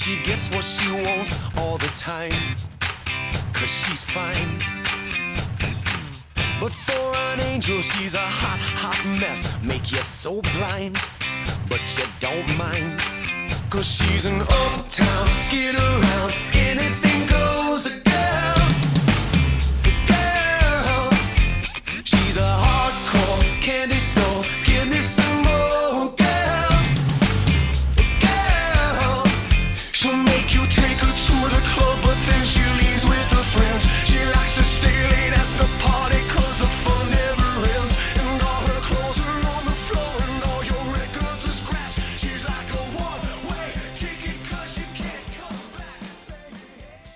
she gets what she wants all the time, 'cause she's fine. But for an angel, she's a hot, hot mess. Make you so blind, but you don't mind. 'Cause she's an uptown, get around, anything goes, a girl. Girl, she's a hardcore candy store. Give me some more, girl. Girl, she'll make you take her to the club, but then she leaves with her friends. She likes to stay late at the party, 'cause the fun never ends. And all her clothes are on the floor, and all your records are scratched. She's like a one-way ticket, 'cause you can't come back. Say hey.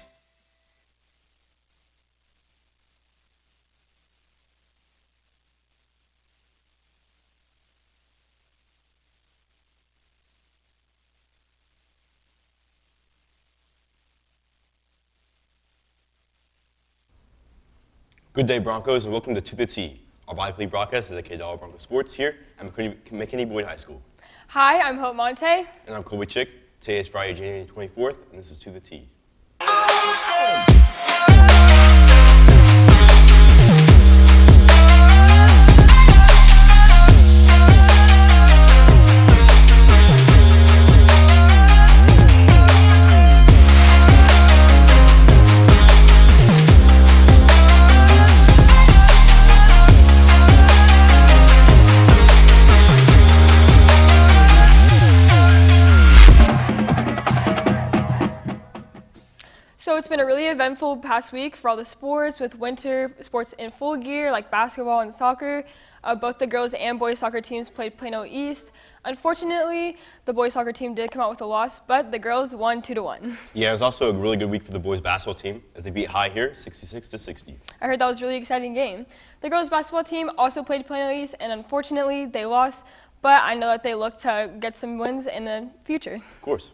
Good day, Broncos, and welcome to the T. Our bi-weekly broadcast is at K-Dollar Bronco Sports here at McKinney Boyd High School. Hi, I'm Hope Monte. And I'm Colby Chick. Today is Friday, January 24th, and this is To the T. So it's been a really eventful past week for all the sports, with winter sports in full gear like basketball and soccer. Both the girls and boys soccer teams played Plano East. Unfortunately, the boys soccer team did come out with a loss, but the girls won 2-1. Yeah, it was also a really good week for the boys basketball team as they beat High here 66-60. I heard that was a really exciting game. The girls basketball team also played Plano East, and unfortunately they lost, but I know that they look to get some wins in the future. Of course.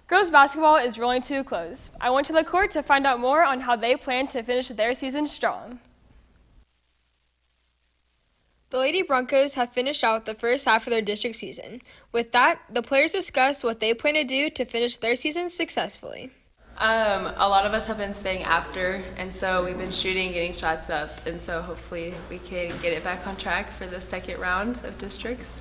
Girls basketball is rolling to a close. I went to the court to find out more on how they plan to finish their season strong. The Lady Broncos have finished out the first half of their district season. With that, the players discussed what they plan to do to finish their season successfully. A lot of us have been staying after, and so we've been shooting, getting shots up, and so hopefully we can get it back on track for the second round of districts.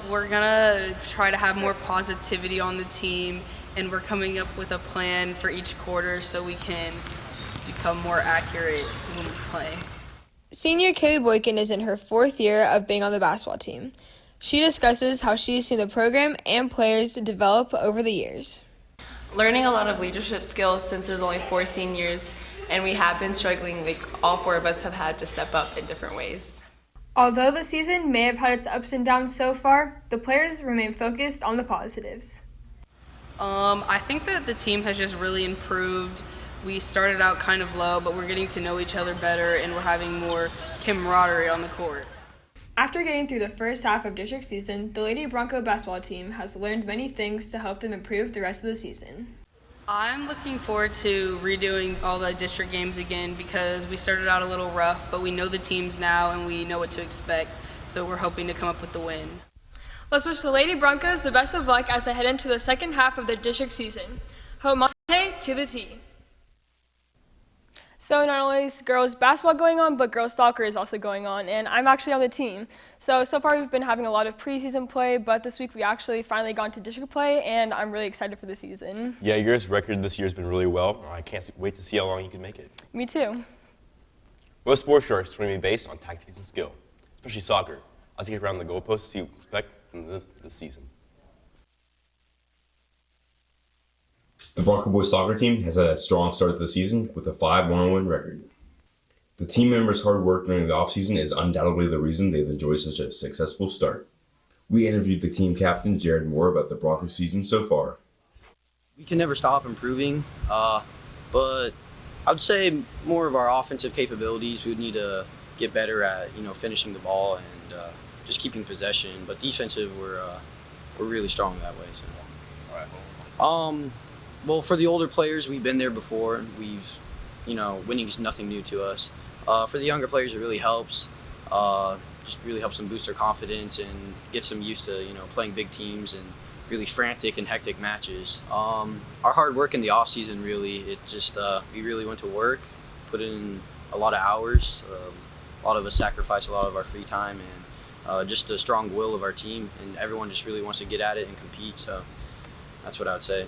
We're gonna try to have more positivity on the team, and we're coming up with a plan for each quarter so we can become more accurate when we play. Senior Kaylee Boykin is in her fourth year of being on the basketball team. She discusses how she's seen the program and players develop over the years. Learning a lot of leadership skills since there's only 4 seniors, and we have been struggling, like all 4 of us have had to step up in different ways. Although the season may have had its ups and downs so far, the players remain focused on the positives. I think that the team has just really improved. We started out kind of low, but we're getting to know each other better, and we're having more camaraderie on the court. After getting through the first half of district season, the Lady Bronco basketball team has learned many things to help them improve the rest of the season. I'm looking forward to redoing all the district games again because we started out a little rough, but we know the teams now and we know what to expect, so we're hoping to come up with the win. Let's wish the Lady Broncos the best of luck as they head into the second half of the district season. Hope Monte to the T. So not only is girls basketball going on, but girls soccer is also going on, and I'm actually on the team. So far we've been having a lot of preseason play, but this week we actually finally got into district play, and I'm really excited for the season. Yeah, your record this year has been really well. I can't wait to see how long you can make it. Me too. Most sports are extremely based on tactics and skill, especially soccer. I'll take you around the goalpost to see what to expect from this season. The Bronco boys soccer team has had a strong start to the season with a 5-1 record. The team members' hard work during the offseason is undoubtedly the reason they've enjoyed such a successful start. We interviewed the team captain, Jared Moore, about the Bronco season so far. We can never stop improving, but I would say more of our offensive capabilities. We would need to get better at finishing the ball and just keeping possession. But defensive, we're really strong that way. So. All right. Well, for the older players, we've been there before. Winning is nothing new to us. For the younger players, it really helps. Just really helps them boost their confidence and gets them used to, playing big teams and really frantic and hectic matches. Our hard work in the off season we really went to work, put in a lot of hours. A lot of us sacrificed a lot of our free time, and just the strong will of our team, and everyone just really wants to get at it and compete. So that's what I would say.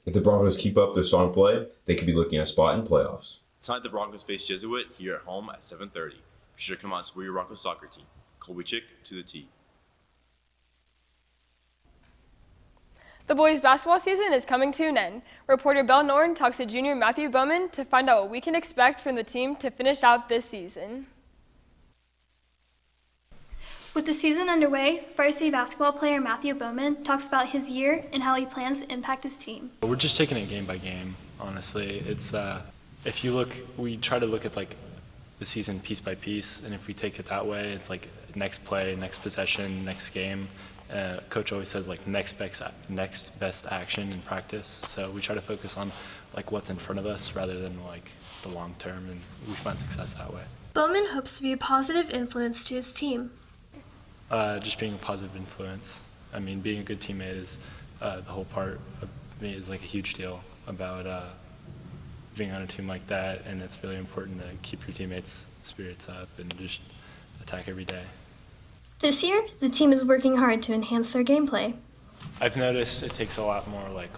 If the Broncos keep up their strong play, they could be looking at a spot in playoffs. Tonight, the Broncos face Jesuit here at home at 7:30. Be sure to come out and support your Broncos soccer team. Colby Chick to the T. The boys' basketball season is coming to an end. Reporter Belle Norton talks to junior Matthew Bowman to find out what we can expect from the team to finish out this season. With the season underway, varsity basketball player Matthew Bowman talks about his year and how he plans to impact his team. We're just taking it game by game, honestly. It's if you look, we try to look at like the season piece by piece, and if we take it that way, it's like next play, next possession, next game. Coach always says like next best action in practice. So we try to focus on like what's in front of us rather than like the long term, and we find success that way. Bowman hopes to be a positive influence to his team. Just being a positive influence. I mean, being a good teammate is the whole part of me is like a huge deal about being on a team like that, and it's really important to keep your teammates' spirits up and just attack every day. This year, the team is working hard to enhance their gameplay. I've noticed it takes a lot more like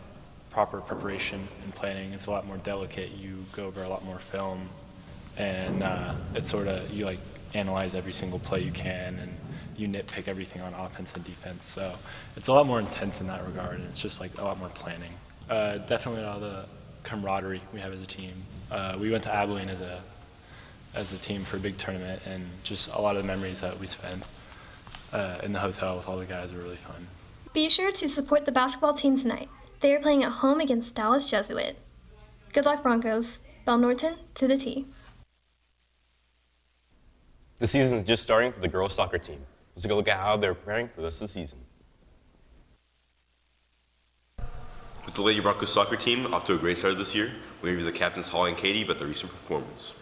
proper preparation and planning. It's a lot more delicate. You go over a lot more film, and it's sort of, you like analyze every single play you can, and you nitpick everything on offense and defense. So it's a lot more intense in that regard, and it's just like a lot more planning. Definitely all the camaraderie we have as a team. We went to Abilene as a team for a big tournament, and just a lot of the memories that we spent in the hotel with all the guys were really fun. Be sure to support the basketball team tonight. They are playing at home against Dallas Jesuit. Good luck, Broncos. Belle Norton to the T. The season is just starting for the girls' soccer team. Let's take a look at how they're preparing for the rest of the season. With the Lady Broncos soccer team off to a great start this year, we interview the captains Holly and Katie about their recent performance.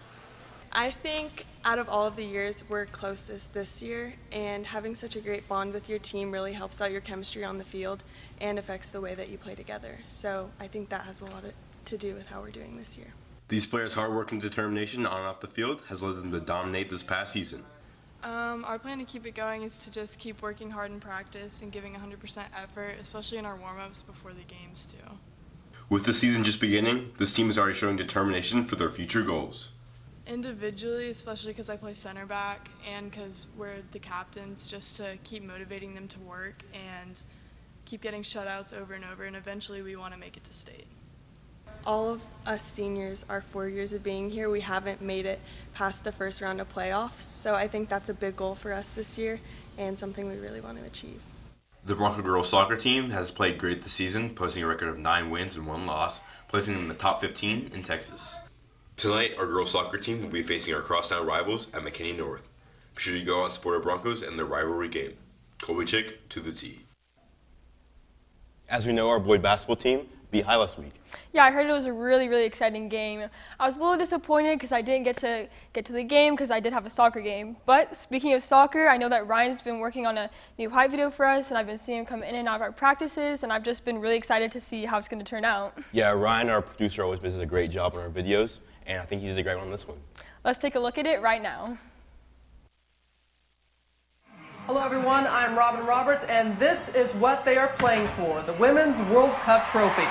I think out of all of the years, we're closest this year, and having such a great bond with your team really helps out your chemistry on the field and affects the way that you play together. So I think that has a lot to do with how we're doing this year. These players' hard work and determination on and off the field has led them to dominate this past season. Our plan to keep it going is to just keep working hard in practice and giving 100% effort, especially in our warm-ups before the games too. With the season just beginning, this team is already showing determination for their future goals. Individually, especially because I play center back and because we're the captains, just to keep motivating them to work and keep getting shutouts over and over, and eventually we want to make it to state. All of us seniors, our 4 years of being here, we haven't made it past the first round of playoffs, so I think that's a big goal for us this year and something we really want to achieve. The Bronco girls soccer team has played great this season, posting a record of 9 wins and 1 loss, placing them in the top 15 in Texas. Tonight, our girls soccer team will be facing our crosstown rivals at McKinney North. Be sure you go out and support our Broncos in their rivalry game. Colby Chick to the T. As we know, our boy basketball team beat High last week. Yeah, I heard it was a really, really exciting game. I was a little disappointed because I didn't get to the game because I did have a soccer game. But speaking of soccer, I know that Ryan's been working on a new hype video for us, and I've been seeing him come in and out of our practices, and I've just been really excited to see how it's going to turn out. Yeah, Ryan, our producer, always does a great job on our videos, and I think he did a great one on this one. Let's take a look at it right now. Hello everyone, I'm Robin Roberts, and this is what they are playing for, the Women's World Cup Trophy.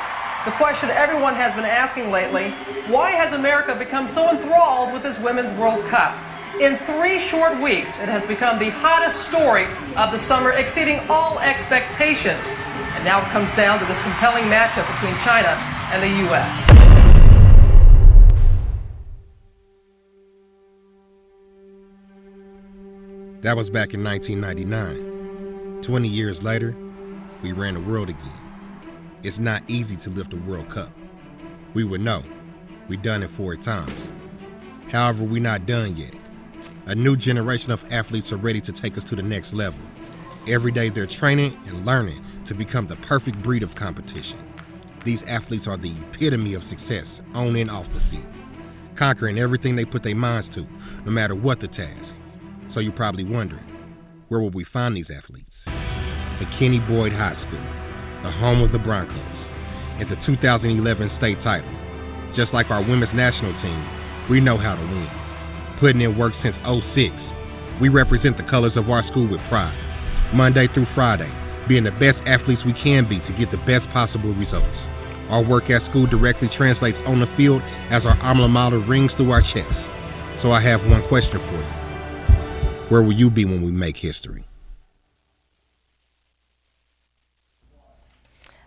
The question everyone has been asking lately, why has America become so enthralled with this Women's World Cup? In 3 short weeks, it has become the hottest story of the summer, exceeding all expectations. And now it comes down to this compelling matchup between China and the U.S. That was back in 1999. 20 years later, we ran the world again. It's not easy to lift a World Cup. We would know. We've done it 4 times. However, we're not done yet. A new generation of athletes are ready to take us to the next level. Every day they're training and learning to become the perfect breed of competition. These athletes are the epitome of success on and off the field, conquering everything they put their minds to, no matter what the task. So you're probably wondering, where will we find these athletes? McKinney Boyd High School. the home of the Broncos, and the 2011 state title. Just like our women's national team, we know how to win. Putting in work since '06, we represent the colors of our school with pride. Monday through Friday, being the best athletes we can be to get the best possible results. Our work at school directly translates on the field as our alma mater rings through our chests. So I have one question for you. Where will you be when we make history?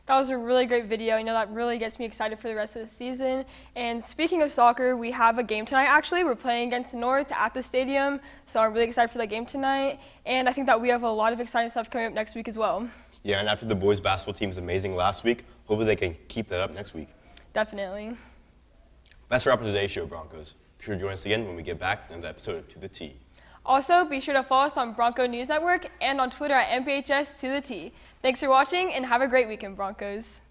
That was a really great video. You know, that really gets me excited for the rest of the season. And speaking of soccer, we have a game tonight, actually. We're playing against North at the stadium, so I'm really excited for that game tonight. And I think that we have a lot of exciting stuff coming up next week as well. Yeah, and after the boys basketball team was amazing last week, hopefully they can keep that up next week. Definitely. That's a wrap for today's show, Broncos. Be sure to join us again when we get back to another episode of To The T. Also, be sure to follow us on Bronco News Network and on Twitter at MPHS to the T. Thanks for watching and have a great weekend, Broncos.